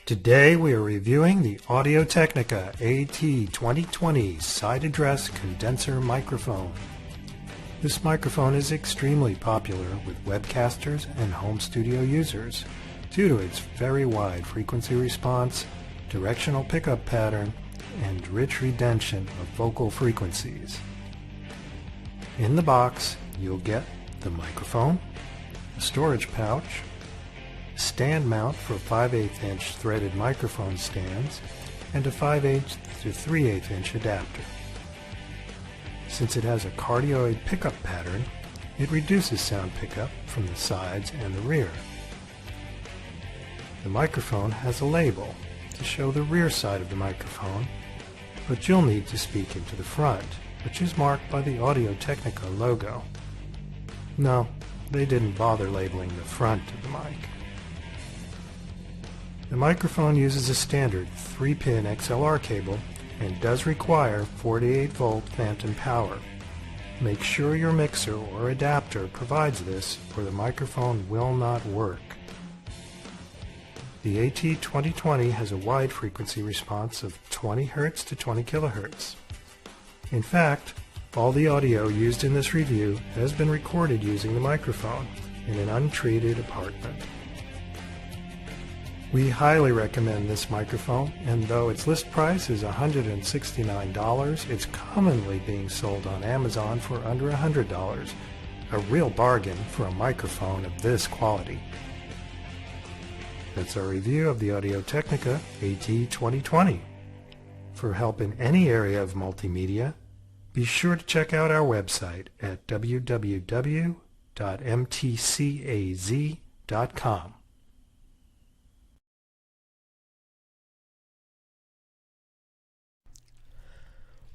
Today we are reviewing the Audio-Technica AT2020 side address condenser microphone. This microphone is extremely popular with webcasters and home studio users due to its very wide frequency response, directional pickup pattern, and rich retention of vocal frequencies. In the box, you'll get the microphone, a storage pouch, a stand mount for 5/8 inch threaded microphone stands, and a 5/8 to 3/8 inch adapter. Since it has a cardioid pickup pattern, it reduces sound pickup from the sides and the rear. The microphone has a label to show the rear side of the microphone, but you'll need to speak into the front, which is marked by the Audio-Technica logo. No, they didn't bother labeling the front of the mic. The microphone uses a standard 3-pin XLR cable and does require 48-volt phantom power. Make sure your mixer or adapter provides this, or the microphone will not work. The AT2020 has a wide frequency response of 20 Hz to 20 kHz. In fact, all the audio used in this review has been recorded using the microphone in an untreated apartment. We highly recommend this microphone, and though its list price is $169, it's commonly being sold on Amazon for under $100, a real bargain for a microphone of this quality. That's our review of the Audio-Technica AT2020. For help in any area of multimedia, be sure to check out our website at www.mtcaz.com.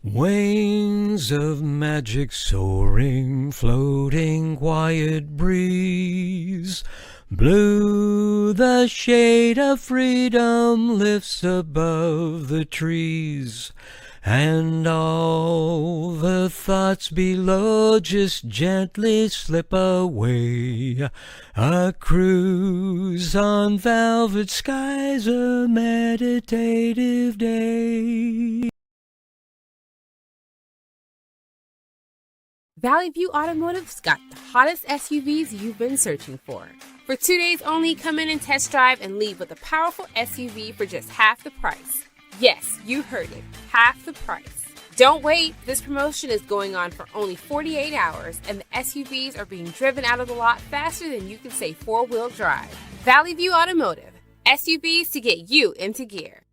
Wings of magic soaring, floating quiet breeze. Blue, the shade of freedom lifts above the trees. And all the thoughts below just gently slip away. A cruise on velvet skies, a meditative day. Valley View Automotive's got the hottest SUVs you've been searching for. For 2 days only, come in and test drive and leave with a powerful SUV for just half the price. Yes, you heard it, half the price. Don't wait, this promotion is going on for only 48 hours and the SUVs are being driven out of the lot faster than you can say 4-wheel drive. Valley View Automotive, SUVs to get you into gear.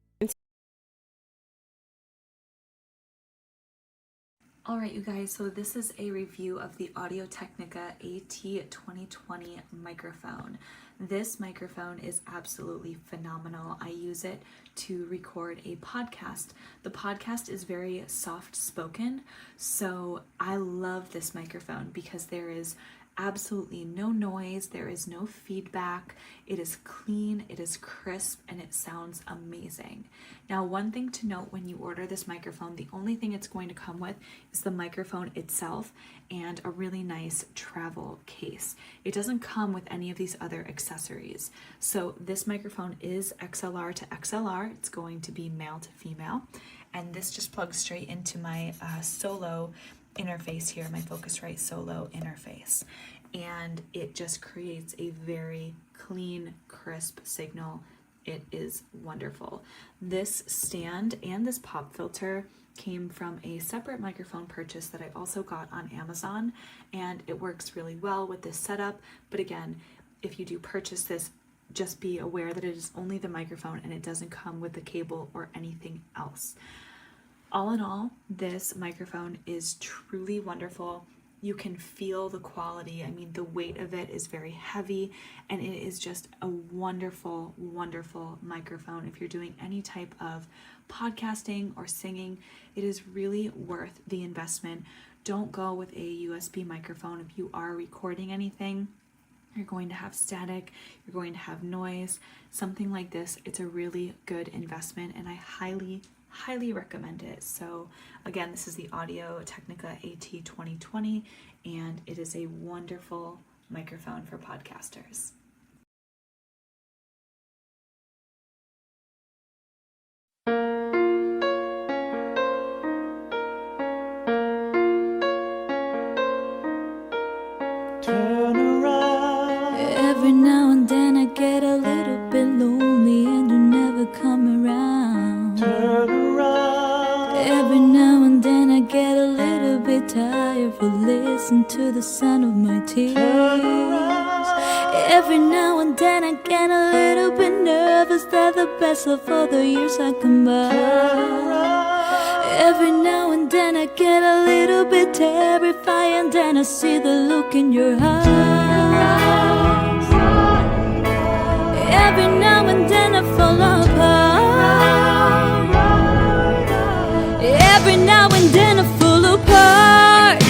Alright you guys, so this is a review of the Audio-Technica AT2020 microphone. This microphone is absolutely phenomenal. I use it to record a podcast. The podcast is very soft spoken, so I love this microphone because there is absolutely no noise, there is no feedback, it is clean, it is crisp, and it sounds amazing. Now, one thing to note when you order this microphone, the only thing it's going to come with is the microphone itself and a really nice travel case. It doesn't come with any of these other accessories. So this microphone is XLR to XLR, it's going to be male to female, and this just plugs straight into my solo interface here, my Focusrite Solo interface, and it just creates a very clean, crisp signal. It is wonderful. This stand and this pop filter came from a separate microphone purchase that I also got on Amazon, and it works really well with this setup. But again, if you do purchase this, just be aware that it is only the microphone and it doesn't come with the cable or anything else. All in all, this microphone is truly wonderful. You can feel the quality. I mean, the weight of it is very heavy, and it is just a wonderful, wonderful microphone. If you're doing any type of podcasting or singing, it is really worth the investment. Don't go with a USB microphone if you are recording anything. You're going to have static, you're going to have noise, something like this. It's a really good investment, and I highly recommend it. So again, this is the Audio-Technica AT2020, and it is a wonderful microphone for podcasters. bit lonely and you never come around. Turn around. Every now and then I get a little bit tired for listening to the sound of my tears. Every now and then I get a little bit nervous that the best of all the years I come by. Every now and then I get a little bit terrified, and then I see the look in your eyes. Every now and then I fall apart. Every now and then I fall apart.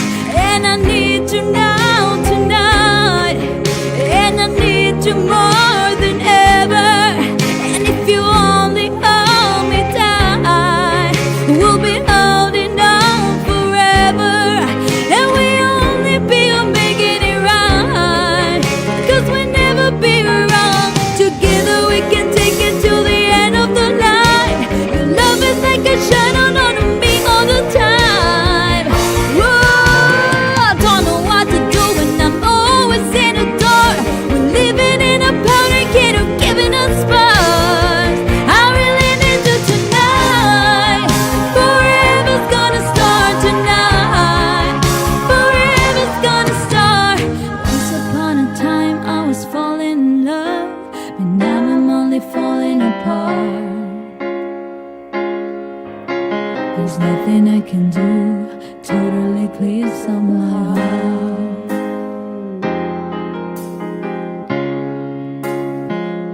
And I need you now, tonight. And I need you more than ever. And if you only hold me tight, we'll be holding on forever. And we only be making it right, 'cause we'll never be wrong. Together we can take it till the end of the night. Your love is like a shadow on me all the time. Whoa, I don't know what to do when I'm always in the dark. We're living in a powder kid of giving us sparks. I really need you tonight. Forever's gonna start tonight. Forever's gonna start. Once upon a time I was falling in love, but now I'm only falling apart. There's nothing I can do, totally clears on my heart.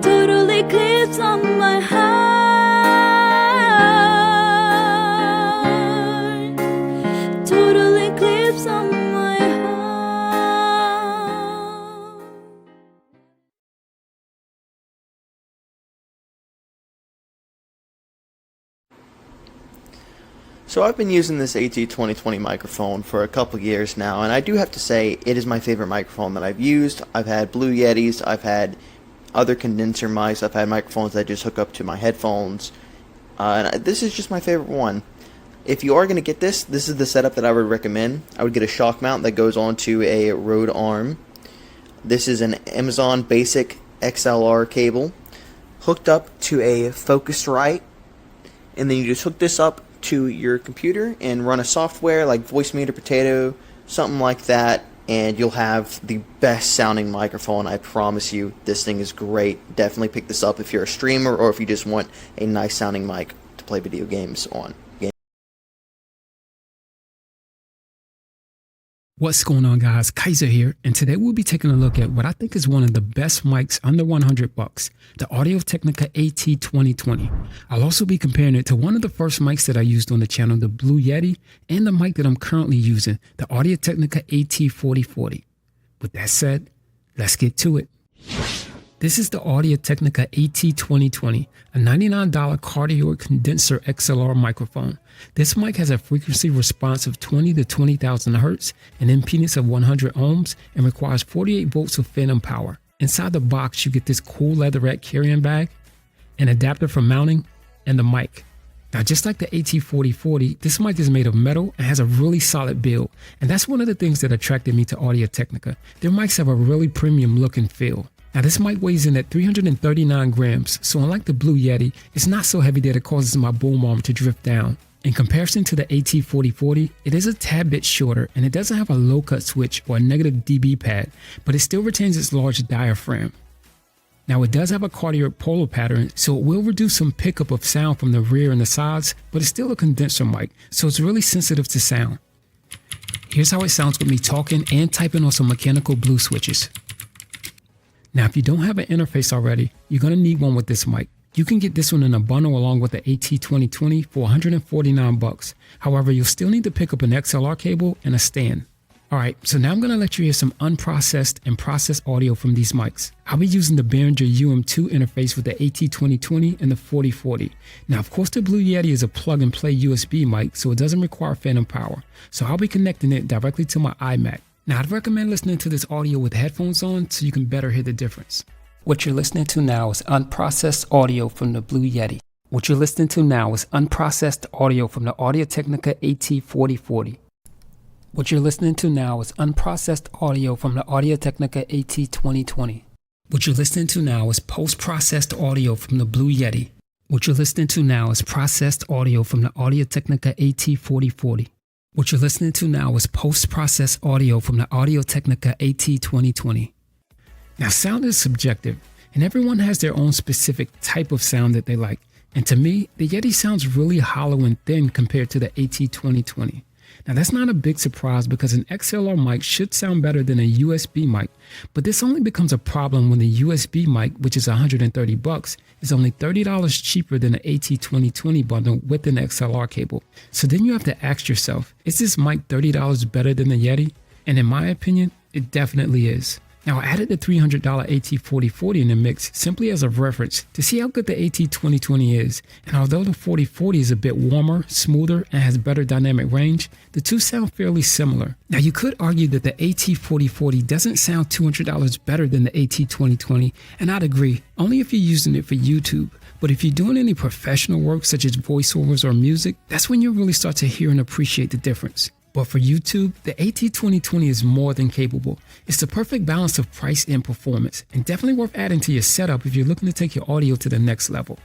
Totally clears on my heart. Totally clears on my heart. So I've been using this AT2020 microphone for a couple years now, and I do have to say it is my favorite microphone that I've used. I've had Blue Yetis, I've had other condenser mics, I've had microphones that just hook up to my headphones, and this is just my favorite one. If you are going to get this is the setup that I would recommend. I would get a shock mount that goes onto a Rode arm. This is an Amazon basic XLR cable hooked up to a Focusrite, and then you just hook this up to your computer and run a software like Voicemeeter Potato, something like that, and you'll have the best sounding microphone. I promise you, this thing is great. Definitely pick this up if you're a streamer or if you just want a nice sounding mic to play video games on. What's going on, guys? Kaiser here, and today we'll be taking a look at what I think is one of the best mics under $100, the Audio-Technica AT2020. I'll also be comparing it to one of the first mics that I used on the channel, the Blue Yeti, and the mic that I'm currently using, the Audio-Technica AT4040. With that said, let's get to it. This is the Audio-Technica AT2020, a $99 Cardioid condenser XLR microphone. This mic has a frequency response of 20 to 20,000 Hertz, an impedance of 100 ohms, and requires 48 volts of phantom power. Inside the box, you get this cool leatherette carrying bag, an adapter for mounting, and the mic. Now, just like the AT4040, this mic is made of metal and has a really solid build, and that's one of the things that attracted me to Audio-Technica. Their mics have a really premium look and feel. Now, this mic weighs in at 339 grams, so unlike the Blue Yeti, it's not so heavy that it causes my boom arm to drift down. In comparison to the AT4040, it is a tad bit shorter, and it doesn't have a low cut switch or a negative dB pad, but it still retains its large diaphragm. Now, it does have a Cardioid polar pattern, so it will reduce some pickup of sound from the rear and the sides, but it's still a condenser mic, so it's really sensitive to sound. Here's how it sounds with me talking and typing on some mechanical blue switches. Now, if you don't have an interface already, you're going to need one with this mic. You can get this one in a bundle along with the AT2020 for $149. However, you'll still need to pick up an XLR cable and a stand. Alright, so now I'm going to let you hear some unprocessed and processed audio from these mics. I'll be using the Behringer UM2 interface with the AT2020 and the 4040. Now, of course, the Blue Yeti is a plug-and-play USB mic, so it doesn't require phantom power. So I'll be connecting it directly to my iMac. Now, I'd recommend listening to this audio with headphones on so you can better hear the difference. What you're listening to now is unprocessed audio from the Blue Yeti. What you're listening to now is unprocessed audio from the Audio-Technica AT4040. What you're listening to now is unprocessed audio from the Audio-Technica AT2020. What you're listening to now is post-processed audio from the Blue Yeti. What you're listening to now is processed audio from the Audio-Technica AT4040. What you're listening to now is post-processed audio from the Audio-Technica AT2020. Now, sound is subjective, and everyone has their own specific type of sound that they like. And to me, the Yeti sounds really hollow and thin compared to the AT2020. Now, that's not a big surprise because an XLR mic should sound better than a USB mic, but this only becomes a problem when the USB mic, which is $130, is only $30 cheaper than the AT2020 bundle with an XLR cable. So then you have to ask yourself, is this mic $30 better than the Yeti? And in my opinion, it definitely is. Now, I added the $300 AT4040 in the mix simply as a reference to see how good the AT2020 is. And although the 4040 is a bit warmer, smoother, and has better dynamic range, the two sound fairly similar. Now, you could argue that the AT4040 doesn't sound $200 better than the AT2020, and I'd agree, only if you're using it for YouTube. But if you're doing any professional work such as voiceovers or music, that's when you really start to hear and appreciate the difference. But for YouTube, the AT2020 is more than capable. It's the perfect balance of price and performance, and definitely worth adding to your setup if you're looking to take your audio to the next level.